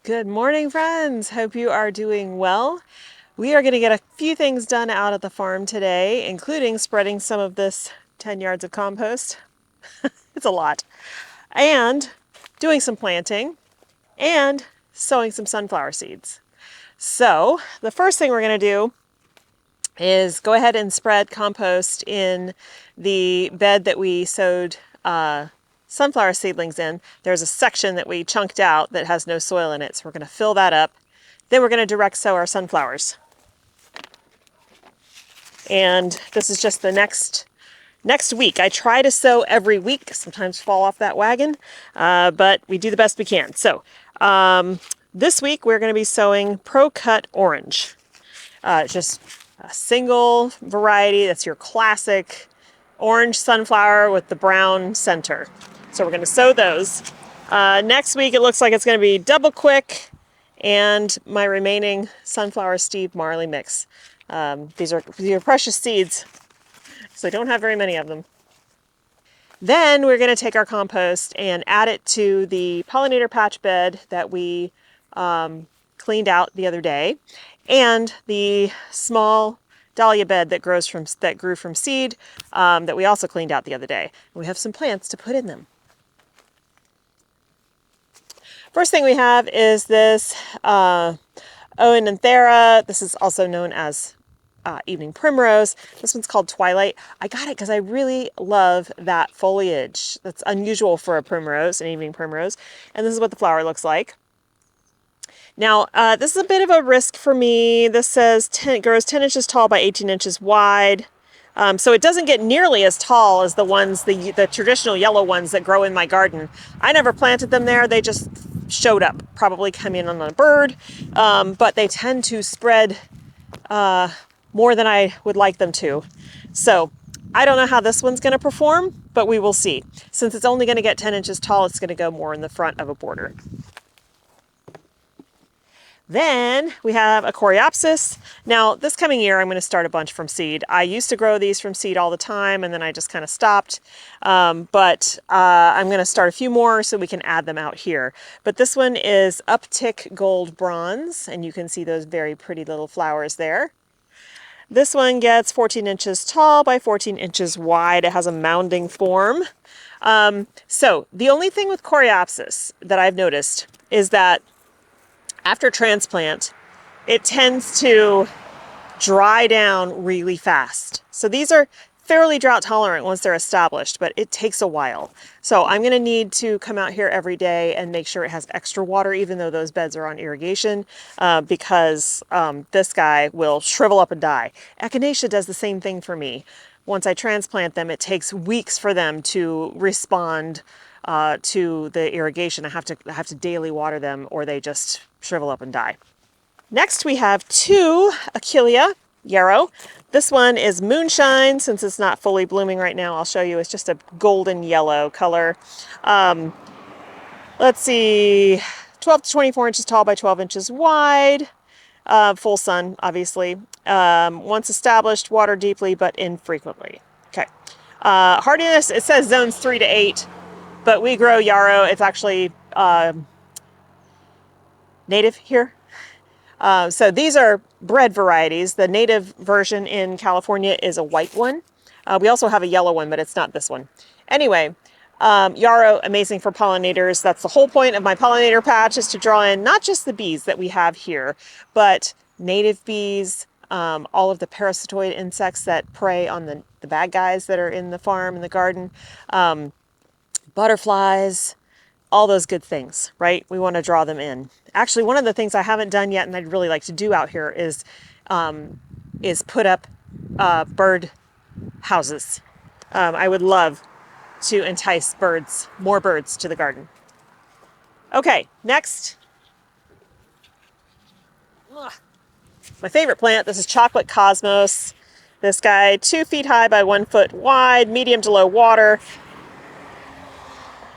Good morning, friends. Hope you are doing well. We are going to get a few things done out at the farm today, including spreading some of this 10 yards of compost. It's a lot. And doing some planting and sowing some sunflower seeds. So, the first thing we're going to do is go ahead and spread compost in the bed that we sowed sunflower seedlings in. There's a section that we chunked out that has no soil in it, so we're going to fill that up. Then we're going to direct sow our sunflowers. And this is just the next week. I try to sow every week, sometimes fall off that wagon, but we do the best we can. So this week we're going to be sowing Pro Cut Orange. Just a single variety. That's your classic orange sunflower with the brown center. So we're going to sow those. Next week it looks like it's going to be Double Quick and my remaining sunflower Steve Marley mix. These are precious seeds, so I don't have very many of them. Then we're going to take our compost and add it to the pollinator patch bed that we cleaned out the other day, and the small dahlia bed that grew from seed that we also cleaned out the other day. We have some plants to put in them. First thing we have is this Oenanthera. This is also known as evening primrose. This one's called Twilight. I got it because I really love that foliage. That's unusual for a primrose, an evening primrose. And this is what the flower looks like. Now, this is a bit of a risk for me. This says grows 10 inches tall by 18 inches wide. So it doesn't get nearly as tall as the ones, the traditional yellow ones that grow in my garden. I never planted them there. They just showed up, probably come in on a bird. But they tend to spread more than I would like them to. So I don't know how this one's going to perform, but we will see. Since it's only going to get 10 inches tall, it's going to go more in the front of a border. Then we have a Coreopsis. Now, this coming year, I'm going to start a bunch from seed. I used to grow these from seed all the time, and then I just kind of stopped. But I'm going to start a few more so we can add them out here. But this one is Uptick Gold Bronze, and you can see those very pretty little flowers there. This one gets 14 inches tall by 14 inches wide. It has a mounding form. So the only thing with Coreopsis that I've noticed is that after transplant, it tends to dry down really fast. So these are fairly drought tolerant once they're established, but it takes a while. So I'm going to need to come out here every day and make sure it has extra water, even though those beds are on irrigation, because this guy will shrivel up and die. Echinacea does the same thing for me. Once I transplant them, it takes weeks for them to respond to the irrigation. I have to daily water them, or they just shrivel up and die. Next we have two Achillea yarrow. This one is Moonshine. Since it's not fully blooming right now, I'll show you. It's just a golden yellow color. Let's see, 12 to 24 inches tall by 12 inches wide. Full sun, obviously. Once established, water deeply but infrequently. Okay. Hardiness, it says zones 3 to 8, but we grow yarrow. It's actually native here. So these are bred varieties. The native version in California is a white one. We also have a yellow one, but it's not this one. Anyway, yarrow, amazing for pollinators. That's the whole point of my pollinator patch, is to draw in not just the bees that we have here, but native bees, all of the parasitoid insects that prey on the bad guys that are in the farm and the garden, butterflies, all those good things, right? We want to draw them in. Actually, one of the things I haven't done yet and I'd really like to do out here is put up bird houses. I would love to entice more birds to the garden. Okay, next. My favorite plant, this is Chocolate Cosmos. This guy, 2 feet high by 1 foot wide, medium to low water.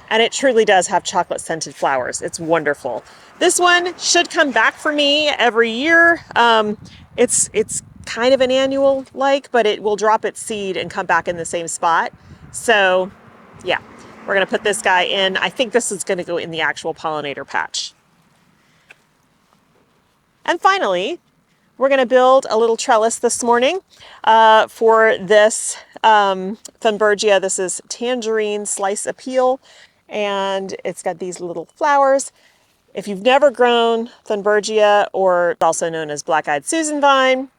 And it truly does have chocolate scented flowers. It's wonderful. This one should come back for me every year. It's kind of an annual but it will drop its seed and come back in the same spot. So yeah, we're gonna put this guy in. I think this is gonna go in the actual pollinator patch. And finally, we're going to build a little trellis this morning for this Thunbergia. This is Tangerine Slice Appeal, and it's got these little flowers. If you've never grown Thunbergia, or also known as Black-Eyed Susan Vine,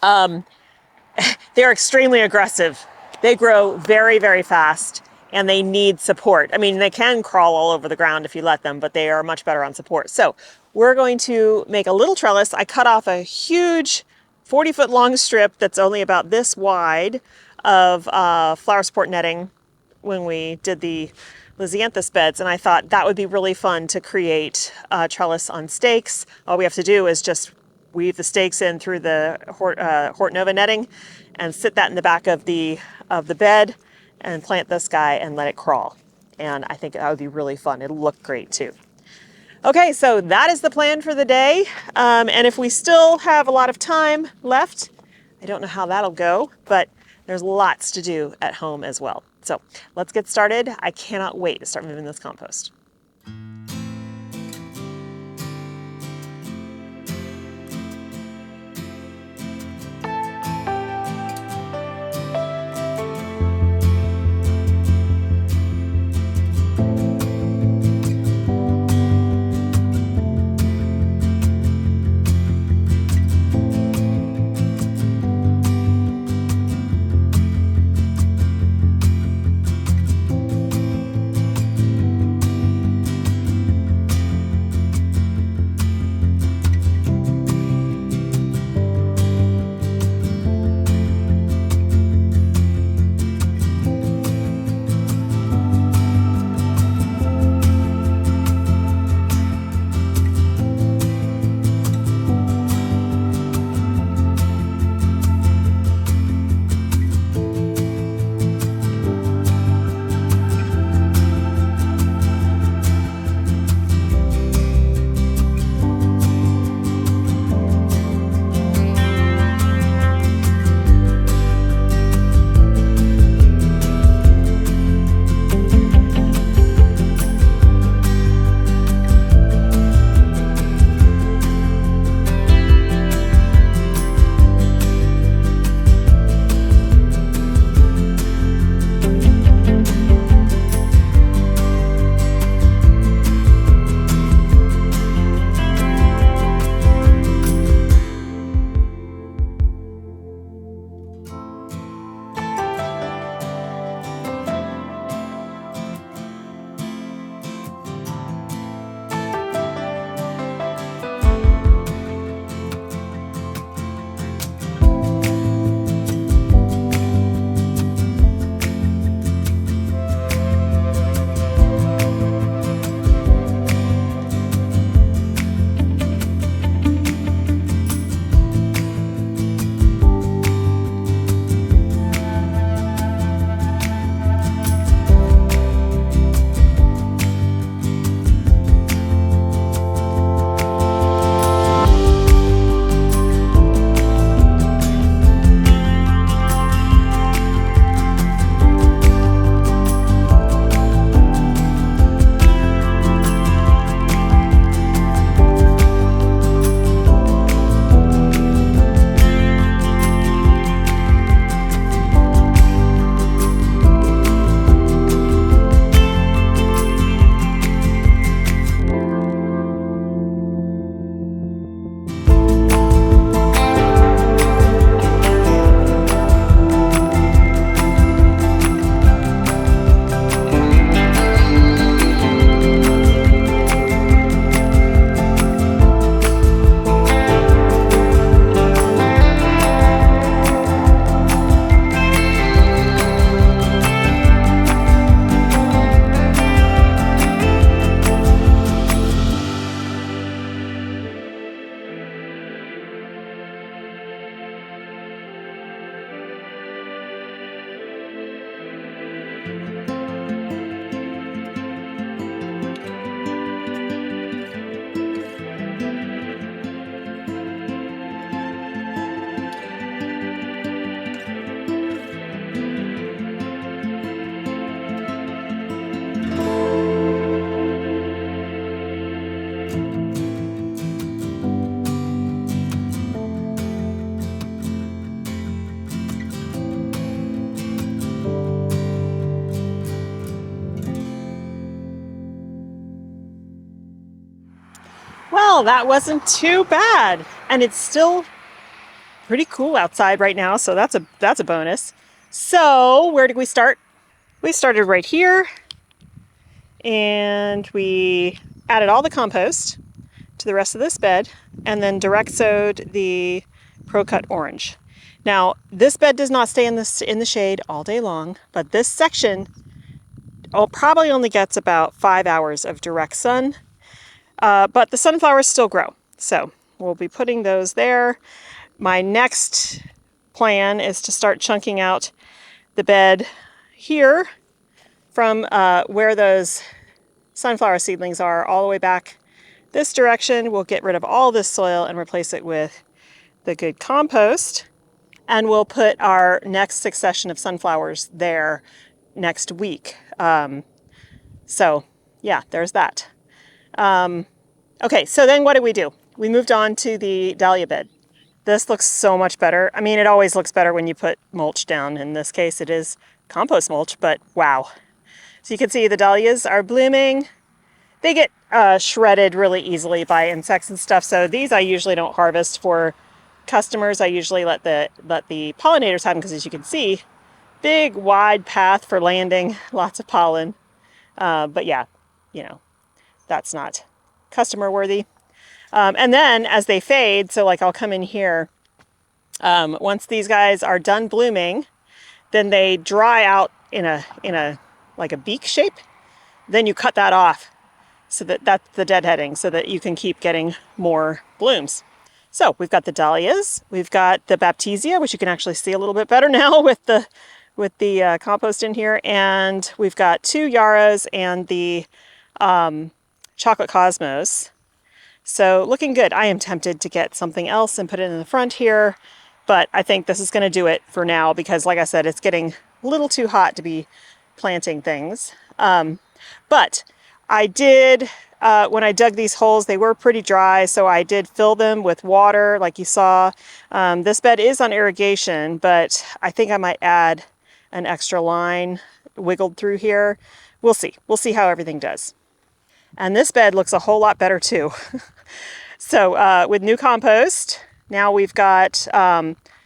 they're extremely aggressive. They grow very, very fast, and they need support. I mean, they can crawl all over the ground if you let them, but they are much better on support. So we're going to make a little trellis. I cut off a huge 40-foot long strip that's only about this wide of flower support netting when we did the Lisianthus beds, and I thought that would be really fun to create a trellis on stakes. All we have to do is just weave the stakes in through the Hort Nova netting and sit that in the back of the bed and plant this guy and let it crawl. And I think that would be really fun. It'll look great too. Okay, so that is the plan for the day. And if we still have a lot of time left, I don't know how that'll go, but there's lots to do at home as well. So let's get started. I cannot wait to start moving this compost. Well, that wasn't too bad. And it's still pretty cool outside right now, so that's a bonus. So, where did we start? We started right here and we added all the compost to the rest of this bed and then direct sowed the Pro Cut Orange. Now, this bed does not stay in the shade all day long, but this section probably only gets about 5 hours of direct sun. But the sunflowers still grow, so we'll be putting those there. My next plan is to start chunking out the bed here from where those sunflower seedlings are all the way back this direction. We'll get rid of all this soil and replace it with the good compost. And we'll put our next succession of sunflowers there next week. So yeah, there's that. Okay, so then what did we do? We moved on to the dahlia bed. This looks so much better. I mean, it always looks better when you put mulch down. In this case, it is compost mulch, but wow. So you can see the dahlias are blooming. They get shredded really easily by insects and stuff. So these I usually don't harvest for customers. I usually let the pollinators have them because, as you can see, big wide path for landing, lots of pollen. But yeah, you know, that's not customer worthy. And then as they fade, so like I'll come in here, once these guys are done blooming, then they dry out in a like a beak shape. Then you cut that off so that's the deadheading, so that you can keep getting more blooms. So we've got the dahlias, we've got the baptisia, which you can actually see a little bit better now with the compost in here, and we've got 2 yarrows and the chocolate cosmos. So looking good. I am tempted to get something else and put it in the front here, but I think this is going to do it for now because, like I said, it's getting a little too hot to be planting things. But I did, when I dug these holes, they were pretty dry, so I did fill them with water like you saw. This bed is on irrigation, but I think I might add an extra line wiggled through here. We'll see. We'll see how everything does. And this bed looks a whole lot better too. So with new compost, now we've got,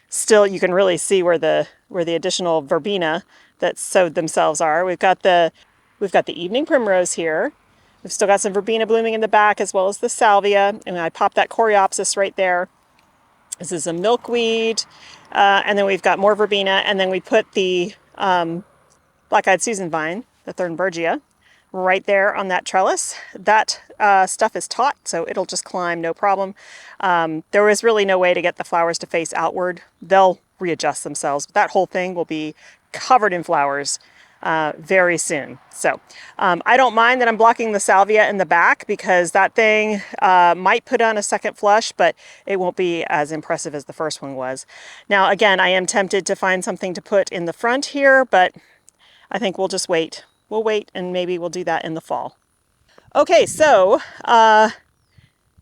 still you can really see where the additional verbena that sowed themselves are. We've got the evening primrose here. We've still got some verbena blooming in the back as well as the salvia. And I popped that coreopsis right there. This is a milkweed. And then we've got more verbena. And then we put the black-eyed Susan vine, the Thornbergia, right there on that trellis. That stuff is taut, so it'll just climb, no problem. There was really no way to get the flowers to face outward. They'll readjust themselves, but that whole thing will be covered in flowers very soon. So I don't mind that I'm blocking the salvia in the back because that thing might put on a second flush, but it won't be as impressive as the first one was. Now, again, I am tempted to find something to put in the front here, but I think we'll just wait. We'll wait and maybe we'll do that in the fall. Okay, so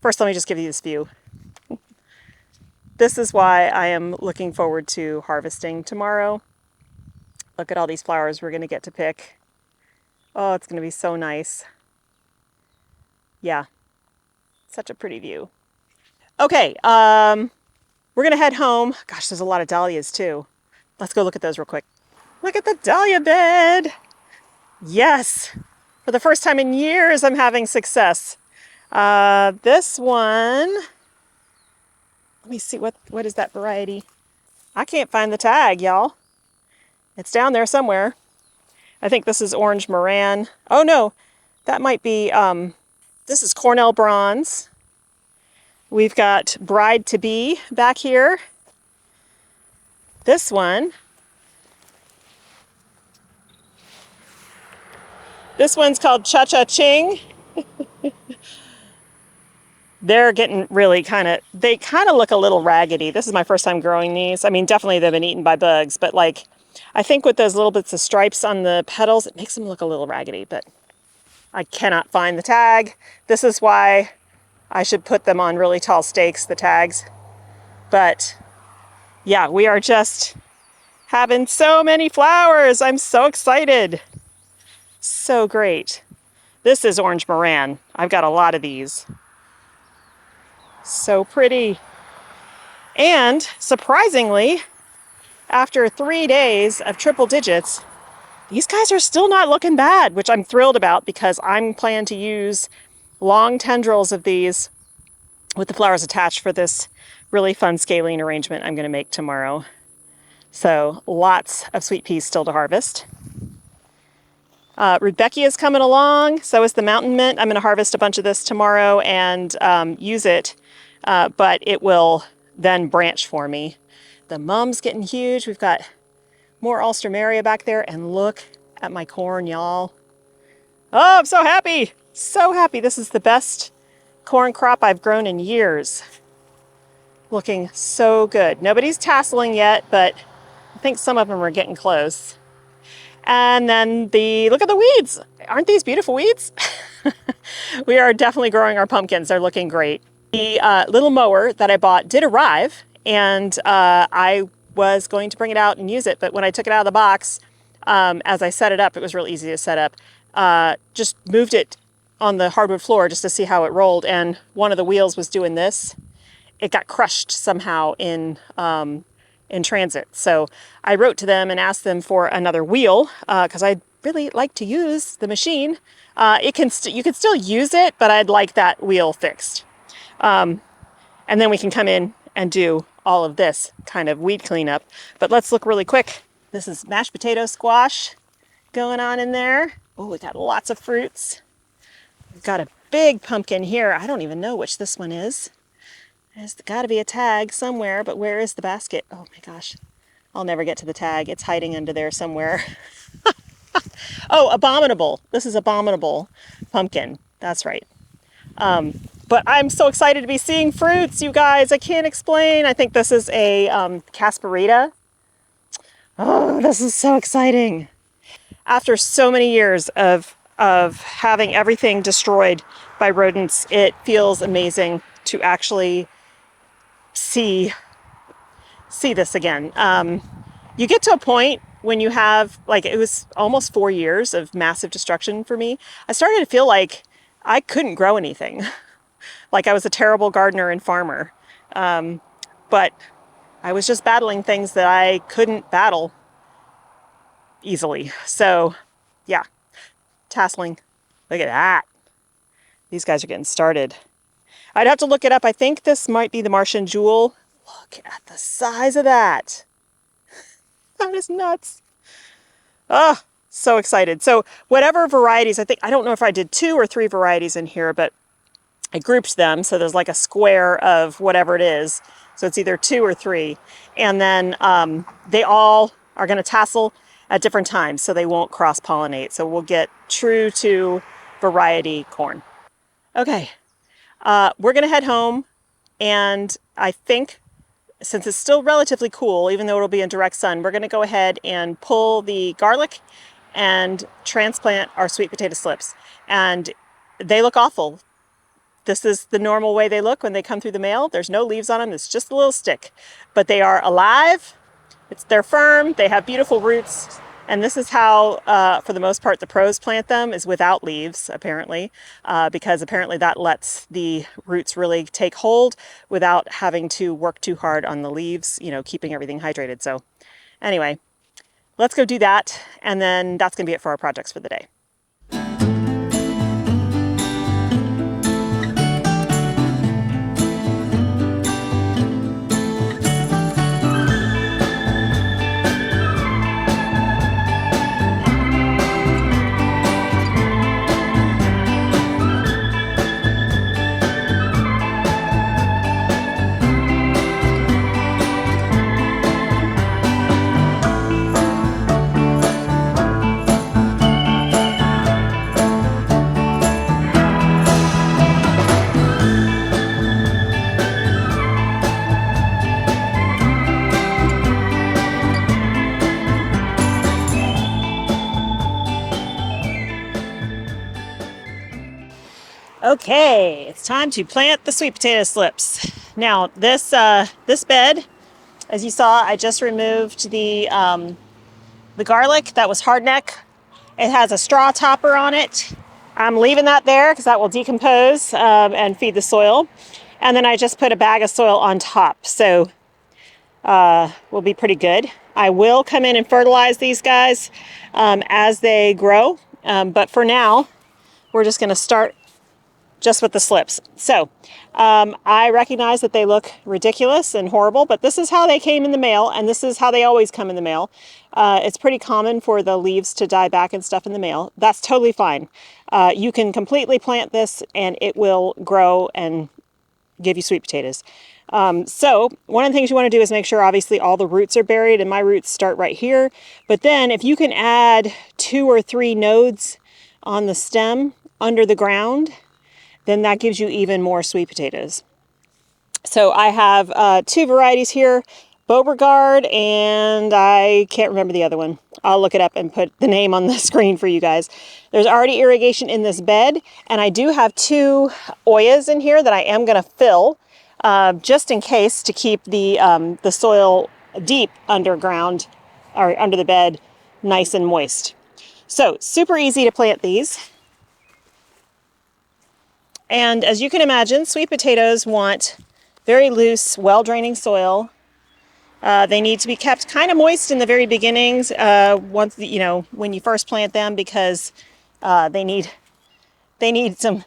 first let me just give you this view. This is why I am looking forward to harvesting tomorrow. Look at all these flowers we're going to get to pick. Oh, it's going to be so nice. Yeah, such a pretty view. Okay, we're going to head home. Gosh, there's a lot of dahlias too. Let's go look at those real quick. Look at the dahlia bed. Yes, for the first time in years, I'm having success. This one, let me see, what is that variety? I can't find the tag, y'all. It's down there somewhere. I think this is orange Moran. Oh no, that might be, this is Cornell Bronze. We've got Bride to Be back here. This one's called Cha Cha Ching. They're getting really they kind of look a little raggedy. This is my first time growing these. I mean, definitely they've been eaten by bugs, but like, I think with those little bits of stripes on the petals, it makes them look a little raggedy, but I cannot find the tag. This is why I should put them on really tall stakes, the tags. But yeah, we are just having so many flowers. I'm so excited. So great. This is orange Moran. I've got a lot of these. So pretty. And surprisingly, after 3 days of triple digits, these guys are still not looking bad, which I'm thrilled about because I'm planning to use long tendrils of these with the flowers attached for this really fun scaling arrangement I'm going to make tomorrow. So lots of sweet peas still to harvest. Rudbeckia is coming along, so is the mountain mint. I'm going to harvest a bunch of this tomorrow and use it, but it will then branch for me. The mum's getting huge. We've got more Alstroemeria back there, and look at my corn, y'all. Oh, I'm so happy! So happy. This is the best corn crop I've grown in years. Looking so good. Nobody's tasseling yet, but I think some of them are getting close. And then look at the weeds. Aren't these beautiful weeds? We are definitely growing our pumpkins. They're looking great. The little mower that I bought did arrive, and I was going to bring it out and use it, but when I took it out of the box, as I set it up, it was real easy to set up, just moved it on the hardwood floor just to see how it rolled, and one of the wheels was doing this. It got crushed somehow in transit. So I wrote to them and asked them for another wheel because I'd really like to use the machine. You can still use it, but I'd like that wheel fixed. And then we can come in and do all of this kind of weed cleanup. But let's look really quick. This is mashed potato squash going on in there. Oh, we got lots of fruits. We've got a big pumpkin here. I don't even know which this one is. There's got to be a tag somewhere, but where is the basket? Oh my gosh, I'll never get to the tag. It's hiding under there somewhere. Oh, abominable. This is abominable pumpkin. That's right. But I'm so excited to be seeing fruits, you guys. I can't explain. I think this is a Casparita. Oh, this is so exciting. After so many years of having everything destroyed by rodents, it feels amazing to actually see this again. You get to a point when you have, like, it was almost 4 years of massive destruction for me. I started to feel like I couldn't grow anything. Like I was a terrible gardener and farmer. But I was just battling things that I couldn't battle easily. So yeah, tasseling. Look at that. These guys are getting started. I'd have to look it up. I think this might be the Martian Jewel. Look at the size of that. That is nuts. Oh, so excited. So whatever varieties, I don't know if I did 2 or 3 varieties in here, but I grouped them. So there's like a square of whatever it is. So it's either 2 or 3. And then they all are going to tassel at different times, so they won't cross-pollinate. So we'll get true to variety corn. Okay, we're going to head home. And I think, since it's still relatively cool, even though it'll be in direct sun, we're going to go ahead and pull the garlic and transplant our sweet potato slips. And they look awful. This is the normal way they look when they come through the mail. There's no leaves on them. It's just a little stick. But they are alive. They're firm. They have beautiful roots. And this is how, for the most part, the pros plant them, is without leaves, apparently, because apparently that lets the roots really take hold without having to work too hard on the leaves, keeping everything hydrated. So anyway, let's go do that. And then that's going to be it for our projects for the day. Okay, it's time to plant the sweet potato slips. Now, this bed, as you saw, I just removed the garlic that was hardneck. It has a straw topper on it. I'm leaving that there because that will decompose and feed the soil. And then I just put a bag of soil on top. So will be pretty good. I will come in and fertilize these guys as they grow. But for now, we're just going to start just with the slips. So I recognize that they look ridiculous and horrible, but this is how they came in the mail, and this is how they always come in the mail. It's pretty common for the leaves to die back and stuff in the mail. That's totally fine. You can completely plant this and it will grow and give you sweet potatoes. So one of the things you want to do is make sure obviously all the roots are buried, and my roots start right here. But then if you can add 2 or 3 nodes on the stem under the ground, then that gives you even more sweet potatoes. So I have 2 varieties here, Beauregard, and I can't remember the other one. I'll look it up and put the name on the screen for you guys. There's already irrigation in this bed, and I do have 2 Oyas in here that I am going to fill just in case, to keep the soil deep underground or under the bed nice and moist. So super easy to plant these. And as you can imagine, sweet potatoes want very loose, well-draining soil. They need to be kept kind of moist in the very beginnings, once when you first plant them, because they need some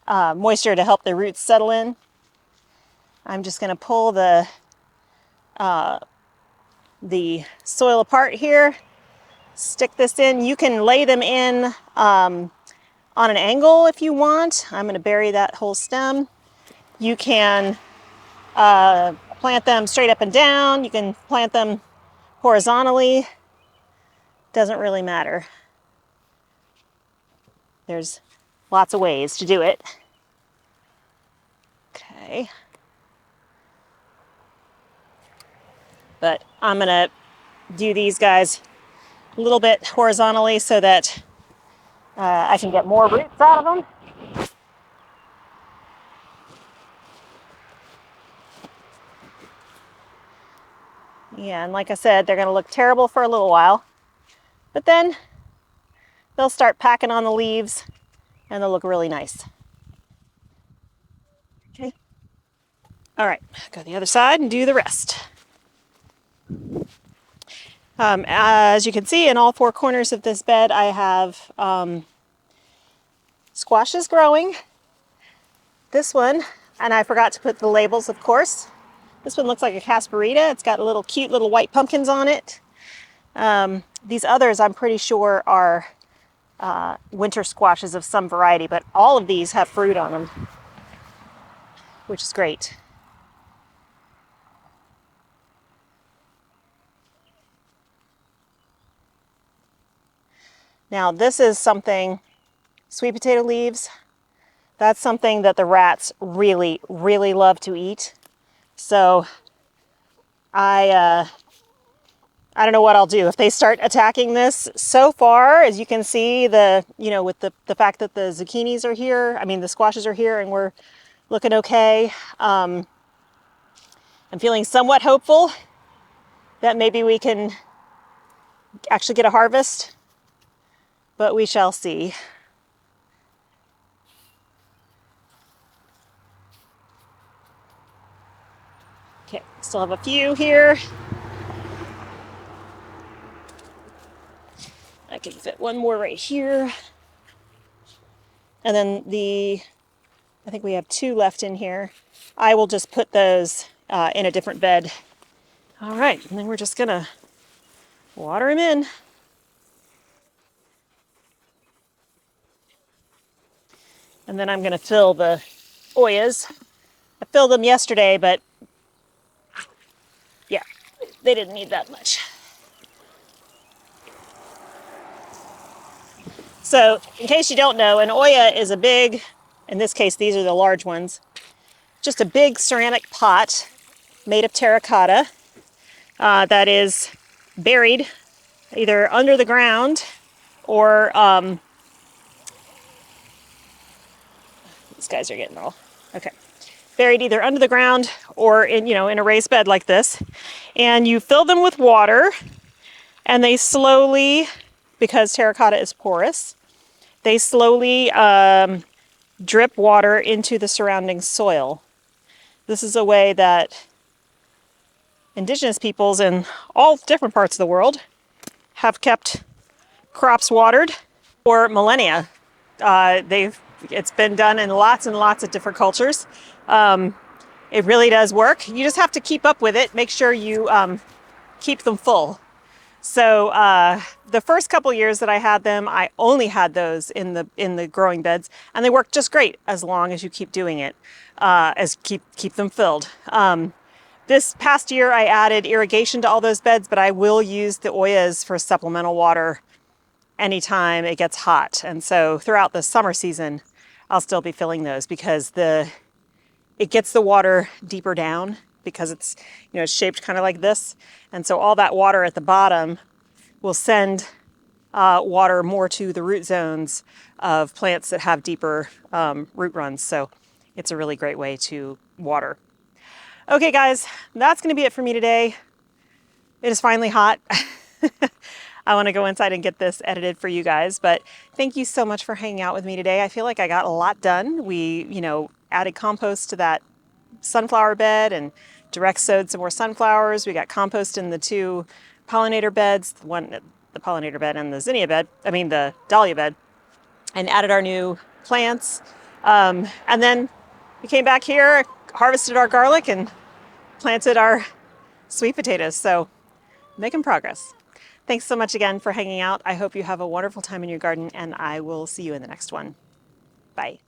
moisture to help their roots settle in. I'm just going to pull the soil apart here, stick this in. You can lay them in on an angle if you want. I'm going to bury that whole stem. You can plant them straight up and down. You can plant them horizontally. Doesn't really matter. There's lots of ways to do it. Okay. But I'm going to do these guys a little bit horizontally so that I can get more roots out of them. Yeah, and like I said, they're going to look terrible for a little while, but then they'll start packing on the leaves and they'll look really nice. Okay. All right, go to the other side and do the rest. As you can see, in all 4 corners of this bed, I have squashes growing. This one, and I forgot to put the labels, of course. This one looks like a Casparita. It's got little cute little white pumpkins on it. These others, I'm pretty sure, are winter squashes of some variety, but all of these have fruit on them, which is great. Now this is something, sweet potato leaves, that's something that the rats really, really love to eat. So I don't know what I'll do if they start attacking this. So far, as you can see, with the fact that the zucchinis are here, the squashes are here, and we're looking okay. I'm feeling somewhat hopeful that maybe we can actually get a harvest, but we shall see. Okay, still have a few here. I can fit one more right here. And then I think we have 2 left in here. I will just put those in a different bed. All right, and then we're just gonna water them in. And then I'm gonna fill the Oyas. I filled them yesterday, but yeah, they didn't need that much. So in case you don't know, an Oya is a big, in this case these are the large ones, just a big ceramic pot made of terracotta that is buried either under the ground or these guys are getting all okay. Buried either under the ground or in a raised bed like this, and you fill them with water, and they slowly, because terracotta is porous, they slowly drip water into the surrounding soil. This is a way that indigenous peoples in all different parts of the world have kept crops watered for millennia. It's been done in lots and lots of different cultures. It really does work. You just have to keep up with it. Make sure you keep them full. So the first couple years that I had them, I only had those in the growing beds, and they work just great as long as you keep doing it, as keep them filled. This past year, I added irrigation to all those beds, but I will use the Oyas for supplemental water anytime it gets hot. And so throughout the summer season, I'll still be filling those because it gets the water deeper down because it's, it's shaped kind of like this. And so all that water at the bottom will send water more to the root zones of plants that have deeper root runs. So it's a really great way to water. Okay, guys, that's going to be it for me today. It is finally hot. I want to go inside and get this edited for you guys, but thank you so much for hanging out with me today. I feel like I got a lot done. We, added compost to that sunflower bed and direct sowed some more sunflowers. We got compost in the two pollinator beds, the pollinator bed and the the dahlia bed, and added our new plants. And then we came back here, harvested our garlic, and planted our sweet potatoes. So making progress. Thanks so much again for hanging out. I hope you have a wonderful time in your garden, and I will see you in the next one. Bye.